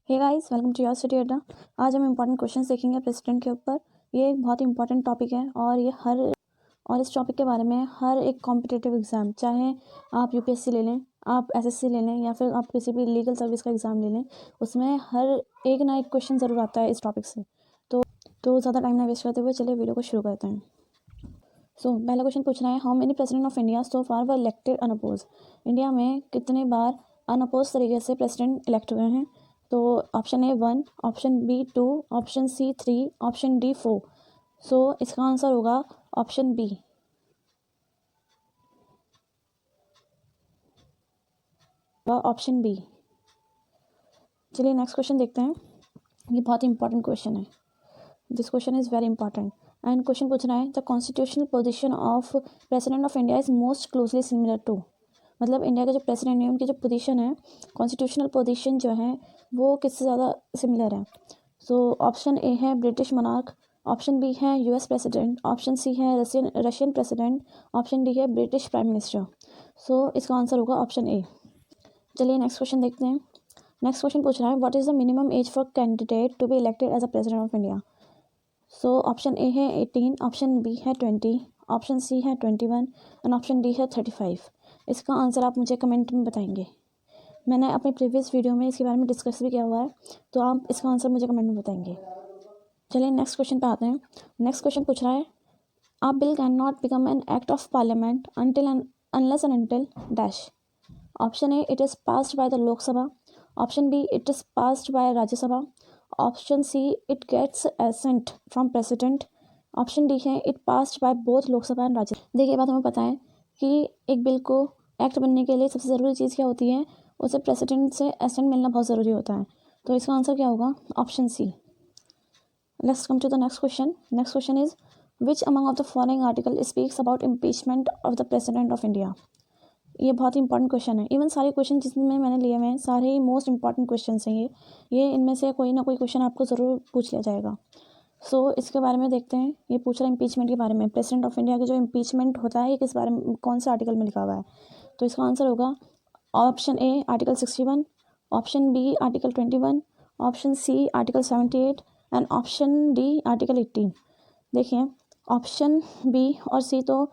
Hey guys, welcome to your Study Adda. आज हम important questions देखेंगे प्रेसिडेंट के ऊपर। ये एक बहुत ही इंपॉर्टेंट टॉपिक है और इस टॉपिक के बारे में हर एक कॉम्पिटिटिव एग्ज़ाम, चाहे आप यूपीएससी ले लें, आप एसएससी ले लें या फिर आप किसी भी लीगल सर्विस का एग्ज़ाम ले लें, उसमें हर एक ना एक क्वेश्चन ज़रूर आता है इस टॉपिक से। तो ज़्यादा टाइम ना वेस्ट करते हुए चलिए वीडियो को शुरू करते हैं। पहला क्वेश्चन पूछ रहा है, how many president of India so far were elected unopposed. India में कितने बार अनअपोज तरीके से प्रेसिडेंट इलेक्ट हुए हैं? तो option A 1, option B 2, option C 3, option D 4। इसका आंसर होगा ऑप्शन बी, ऑप्शन बी। चलिए नेक्स्ट क्वेश्चन देखते हैं। ये बहुत ही इंपॉर्टेंट क्वेश्चन है। This question is very important and question पूछ रहा है, the constitutional position of president of India is most closely similar to. मतलब इंडिया के जो प्रेसिडेंट है उनकी जो पोजीशन है, कॉन्स्टिट्यूशनल पोजीशन जो है वो किससे ज़्यादा सिमिलर है? ऑप्शन ए है ब्रिटिश मनार्क, ऑप्शन बी है यूएस प्रेसिडेंट, ऑप्शन सी है रशियन प्रेसिडेंट, ऑप्शन डी है ब्रिटिश प्राइम मिनिस्टर। इसका आंसर होगा ऑप्शन ए। चलिए नेक्स्ट क्वेश्चन देखते हैं। नेक्स्ट क्वेश्चन पूछ रहा है, what is the minimum age for candidate to be elected as a president of India? Option A है 18, ऑप्शन बी है 20, ऑप्शन सी है 21 एंड ऑप्शन डी है 35। इसका आंसर आप मुझे कमेंट में बताएंगे। मैंने अपने प्रीवियस वीडियो में इसके बारे में डिस्कस भी किया हुआ है, तो आप इसका आंसर मुझे कमेंट में बताएंगे। चलिए नेक्स्ट क्वेश्चन पे आते हैं। नेक्स्ट क्वेश्चन पूछ रहा है, a bill can not become an act of parliament unless and until dash. Option A, it is passed by the Lok Sabha, option B, it is passed by Rajya Sabha, option C, it gets assent from president, option D है it passed by both Lok Sabha and Rajya Sabha. देखिए, बात हमें पता है कि एक bill को act बनने के लिए सबसे ज़रूरी चीज़ क्या होती है? उसे प्रेसिडेंट से एसेंट मिलना बहुत ज़रूरी होता है। तो इसका आंसर क्या होगा? Option C. Let's come to the next question. Next question is, which among of the following article speaks about impeachment of the president of India? ये बहुत ही इंपॉर्टेंट क्वेश्चन है। इवन सारे क्वेश्चन जिसमें मैंने लिए हुए हैं सारे ही मोस्ट इंपॉर्टेंट क्वेश्चन हैं। ये इनमें से कोई ना कोई क्वेश्चन आपको ज़रूर पूछ लिया जाएगा। इसके बारे में देखते हैं। ये पूछ रहा है इम्पीचमेंट के बारे में। प्रेसिडेंट ऑफ इंडिया का जो इम्पीचमेंट होता है ये किस बारे में, कौन से आर्टिकल में लिखा हुआ है? तो इसका आंसर होगा option A article 61, option B article 21, option C article 78 and option D article 18। देखिए, ऑप्शन बी और सी तो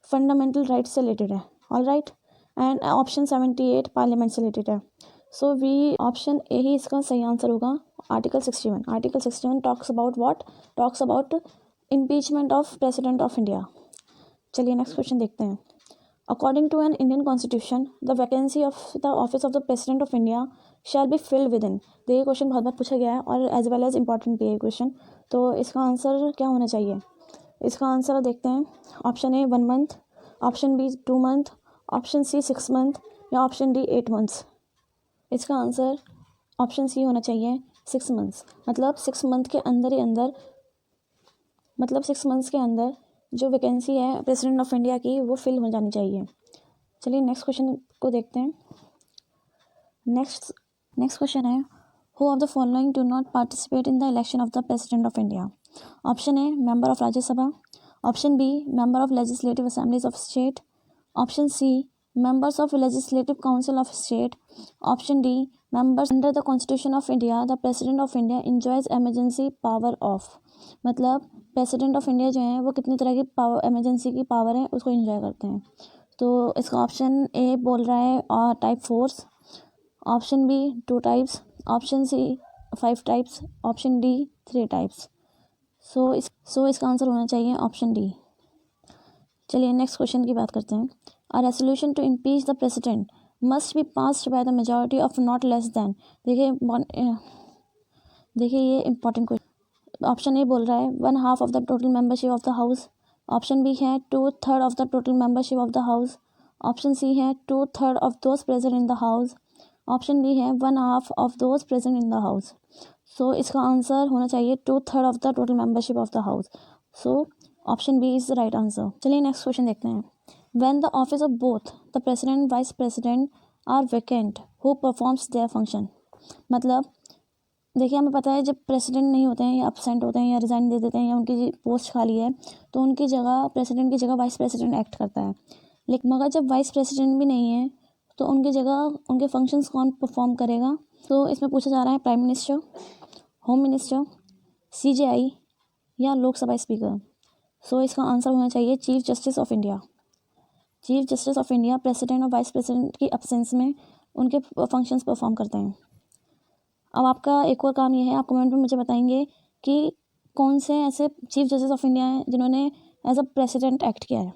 फंडामेंटल राइट से रिलेटेड है, all right, and option 78 parliament से रिलेटेड है। वी ऑप्शन ए ही इसका सही आंसर होगा, article 61। Article 61 talks about what? Talks about impeachment of president of India. चलिए नेक्स्ट क्वेश्चन देखते हैं। According to an Indian constitution, the vacancy of the office of the president of India shall be filled with in. देखिए, question बहुत बार पूछा गया है और as well as important भी है क्वेश्चन। तो इसका आंसर क्या होना चाहिए? इसका आंसर देखते हैं। Option A 1 month, option B 2 month, option C 6 month या ऑप्शन डी 8 मंथ्स। इसका आंसर ऑप्शन सी होना चाहिए, 6 मंथ्स। मतलब 6 मंथ के अंदर ही अंदर, मतलब 6 मंथ्स के अंदर जो वैकेंसी है प्रेसिडेंट ऑफ इंडिया की वो फिल हो जानी चाहिए। चलिए नेक्स्ट क्वेश्चन को देखते हैं। नेक्स्ट क्वेश्चन है, who of the following do not participate in the election of the president of India? Option A member of Rajya Sabha, option B member of legislative assemblies of state, option C members of legislative council of state, option D members under the constitution of India the president of India enjoys emergency power of। मतलब president of India जो है वो कितनी तरह की power, emergency की power है उसको एंजॉय करते हैं। तो इसका ऑप्शन ए बोल रहा है type 4, option B 2 types, option C 5 types, option D 3 types. इसका आंसर होना चाहिए ऑप्शन डी। चलिए नेक्स्ट क्वेश्चन की बात करते हैं। A resolution to impeach the president must be passed by the majority of not less than। देखिए ये इंपॉर्टेंट क्वेश्चन। ऑप्शन ए बोल रहा है 1/2 of the total membership of the house, option B है 2/3 of the total membership of the house, option C है 2/3 of those present in the house, option D है 1/2 of those present in the house. इसका answer होना चाहिए 2/3 of the total membership of the house. Option B is the right answer. चलिए next question देखते हैं। When the office of both the president and vice president are vacant, who performs their function? मतलब देखिए, हमें पता है जब president नहीं होते हैं या अपसेंट होते हैं या रिज़ाइन दे देते हैं या उनकी पोस्ट खाली है तो उनकी जगह, प्रेसिडेंट की जगह वाइस प्रेसिडेंट एक्ट करता है। लेकिन मगर जब वाइस प्रेसिडेंट भी नहीं है तो उनकी जगह उनके फंक्शंस कौन परफॉर्म करेगा? तो इसमें पूछा जा रहा है prime minister, home minister, CJI या लोकसभा स्पीकर। सो इसका आंसर होना चाहिए chief justice of India. Chief justice of India president और वाइस प्रेसिडेंट की एब्सेंस में उनके फंक्शंस परफॉर्म करते हैं। अब आपका एक और काम ये है, आप कमेंट में मुझे बताएंगे कि कौन से ऐसे चीफ जस्टिस ऑफ इंडिया हैं जिन्होंने एज अ प्रेसिडेंट एक्ट किया है।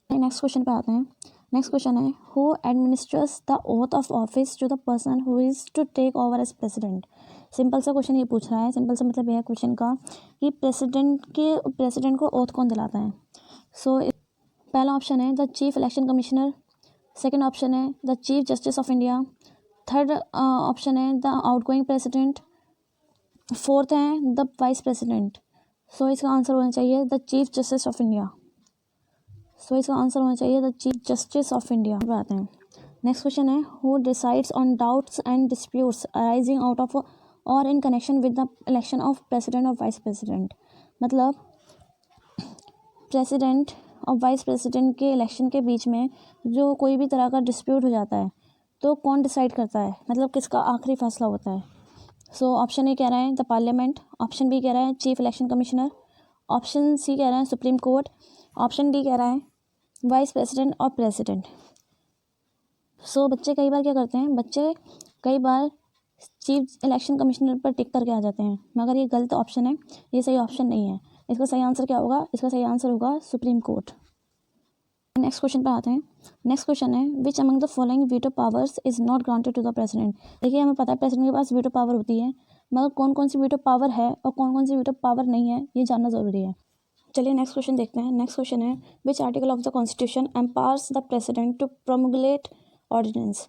नेक्स्ट क्वेश्चन पे आते हैं। नेक्स्ट क्वेश्चन है who administers the oath of office to the person who is to take over as president. Simple सा क्वेश्चन ये पूछ रहा है, सिंपल सा मतलब यह है क्वेश्चन का कि प्रेसिडेंट को ओथ कौन दिलाता है। सो पहला ऑप्शन है the chief election commissioner, second option है the chief justice of India, third option है द आउटगोइंग प्रेसिडेंट, फोर्थ है द वाइस प्रेसिडेंट। सो इसका आंसर होना चाहिए the chief justice of India. So इसका आंसर होना चाहिए the chief justice of India. आते हैं नेक्स्ट क्वेश्चन है who decides on doubts and disputes arising out of और in connection with the election of president और वाइस प्रेसिडेंट। मतलब president और वाइस प्रेसिडेंट के इलेक्शन के बीच में जो कोई भी तरह का डिस्प्यूट हो जाता है तो कौन डिसाइड करता है, मतलब किसका आखिरी फैसला होता है। सो ऑप्शन ए कह रहा है द पार्लियामेंट, ऑप्शन बी कह रहा है chief election commissioner, option C कह रहा है सुप्रीम कोर्ट, ऑप्शन डी कह रहा है वाइस प्रेसिडेंट और प्रेसिडेंट। सो बच्चे कई बार क्या करते हैं, बच्चे कई बार चीफ इलेक्शन कमिश्नर पर टिक करके आ जाते हैं, मगर ये गलत ऑप्शन है, ये सही ऑप्शन नहीं है। इसका सही आंसर क्या होगा, इसका सही आंसर होगा सुप्रीम कोर्ट। नेक्स्ट क्वेश्चन पे आते हैं। नेक्स्ट क्वेश्चन है which among the following veto powers is not granted to the president. देखिए हमें पता है प्रेसिडेंट के पास वीटो पावर होती है, मगर कौन कौन सी वीटो पावर है और कौन कौन सी वीटो पावर नहीं है ये जानना ज़रूरी है। चलिए नेक्स्ट क्वेश्चन देखते हैं। नेक्स्ट क्वेश्चन है which article of the constitution empowers the president to promulgate ordinance.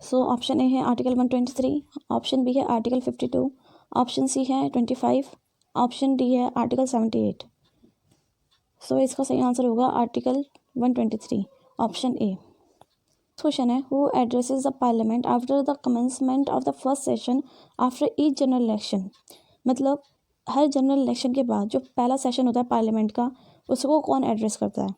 So option A है आर्टिकल 123, ऑप्शन बी है आर्टिकल 52, ऑप्शन सी है 25, ऑप्शन डी है आर्टिकल 78। सो इसका सही आंसर होगा आर्टिकल 123, ऑप्शन ए। क्वेश्चन है who addresses the parliament after the commencement of the first session after each general election. मतलब हर जनरल इलेक्शन के बाद जो पहला सेशन होता है पार्लियामेंट का, उसको कौन एड्रेस करता है।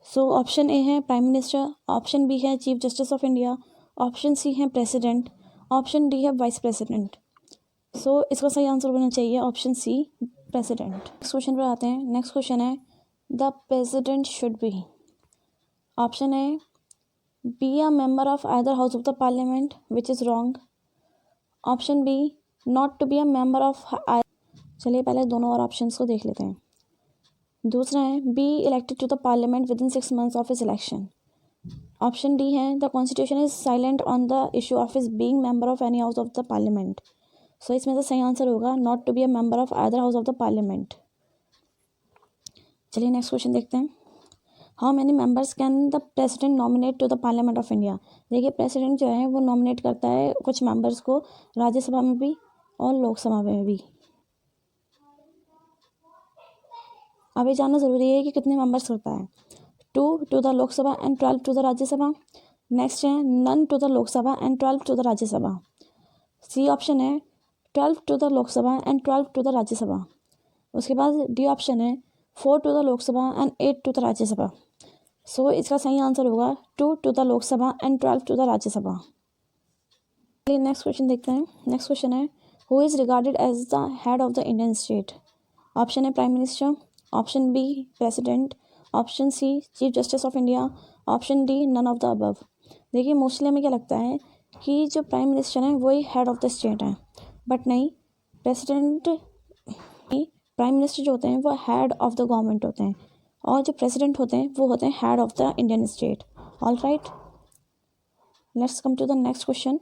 सो ऑप्शन ए है प्राइम मिनिस्टर, ऑप्शन बी है chief justice of India, option C है प्रेसिडेंट, ऑप्शन डी है वाइस प्रेसिडेंट। सो इसका सही आंसर होना चाहिए option C, president. Next question पर आते हैं। नेक्स्ट क्वेश्चन है the president should be, option A be a member of either house of the parliament which is wrong, option B not to be a member of. चलिए पहले दोनों और options को देख लेते हैं। दूसरा है be elected to the parliament within 6 months of his election, option D है the constitution is silent on the issue of his being member of any house of the parliament. So इसमें से सही answer होगा not to be a member of either house of the parliament. चलिए next question देखते हैं। How many members can the president nominate to the parliament of India. देखिए president जो है वो नॉमिनेट करता है कुछ मेंबर्स को राज्यसभा में भी और लोकसभा में भी। अब ये जानना ज़रूरी है कि कितने मेंबर्स करता है। 2 to the Lok Sabha and 12 to the Rajya Sabha. Next है none to the Lok Sabha and 12 to the Rajya Sabha. C option है 12 to the Lok Sabha and 12 to the Rajya Sabha. उसके बाद डी ऑप्शन है 4 to the Lok Sabha and 8 to the Rajya Sabha. So इसका सही आंसर होगा 2 to the Lok Sabha and 12 to the Rajya Sabha. चलिए next question देखते हैं। नेक्स्ट क्वेश्चन है who is regarded as the head of the Indian state. Option है prime minister, option B president, option C chief justice of India, option D none of the above. देखिए mostly हमें क्या लगता है कि जो prime minister है वही हेड ऑफ द स्टेट है, बट नहीं, प्रेसिडेंट प्राइम मिनिस्टर जो होते हैं वो हेड ऑफ द गवर्नमेंट होते हैं और जो प्रेसिडेंट होते हैं वो होते हैं head of the Indian state. All right, let's come to the next question.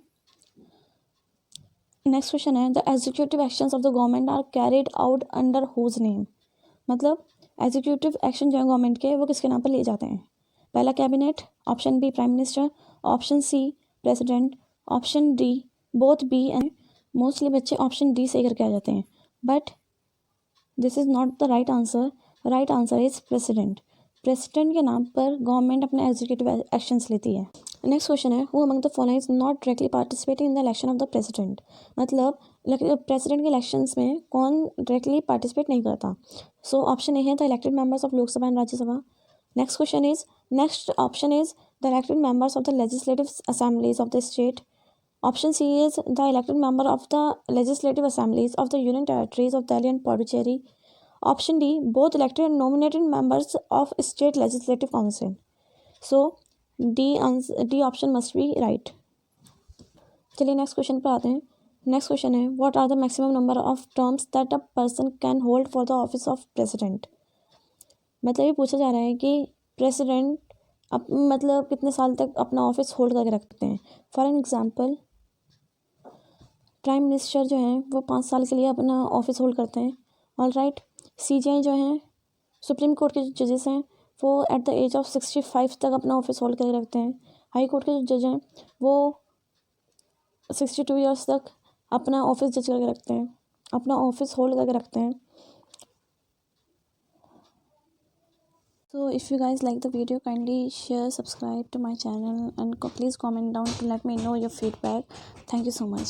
Next question है the executive actions of the government are carried out under whose name. मतलब एग्जीक्यूटिव एक्शन जो है गवर्नमेंट के वो किसके नाम पर लिए जाते हैं। पहला cabinet, option B prime minister, option C president, option D both B and. Mostly बच्चे ऑप्शन डी से करके आ जाते हैं, but this is not the right answer. Right answer is president. President के नाम पर गवर्नमेंट अपने एग्जीक्यूटिव एक्शंस लेती है। नेक्स्ट क्वेश्चन है who among the following is not directly participating in the election of the president. मतलब president के elections में कौन डायरेक्टली पार्टिसिपेट नहीं करता। सो ऑप्शन ए है the elected members of Lok Sabha and Rajya Sabha. Next option is the elected members of the legislative assemblies of the state. Option C is the elected member of the legislative assemblies of the Union Territories of Delhi and Puducherry. Option D, both elected and nominated members of state legislative council. So D option must be right. चलिए next question पर आते हैं. Next question है, what are the maximum number of terms that a person can hold for the office of president. मतलब ये पूछा जा रहा है कि प्रेसिडेंट मतलब कितने साल तक अपना ऑफिस होल्ड करके रखते हैं. For an example, prime minister जो हैं वो 5 साल के लिए अपना ऑफिस होल्ड करते हैं. All right. CJI जो हैं, सुप्रीम कोर्ट के जो जजेस हैं, वो एट द एज ऑफ 65 तक अपना ऑफिस होल्ड करके रखते हैं. हाई कोर्ट के जो जज हैं वो 62 ईयर्स तक अपना ऑफिस जज करके रखते हैं, अपना ऑफिस होल्ड करके रखते हैं. So if you guys like the video, kindly share, subscribe to my channel and please comment down to let me know your feedback. Thank you so much.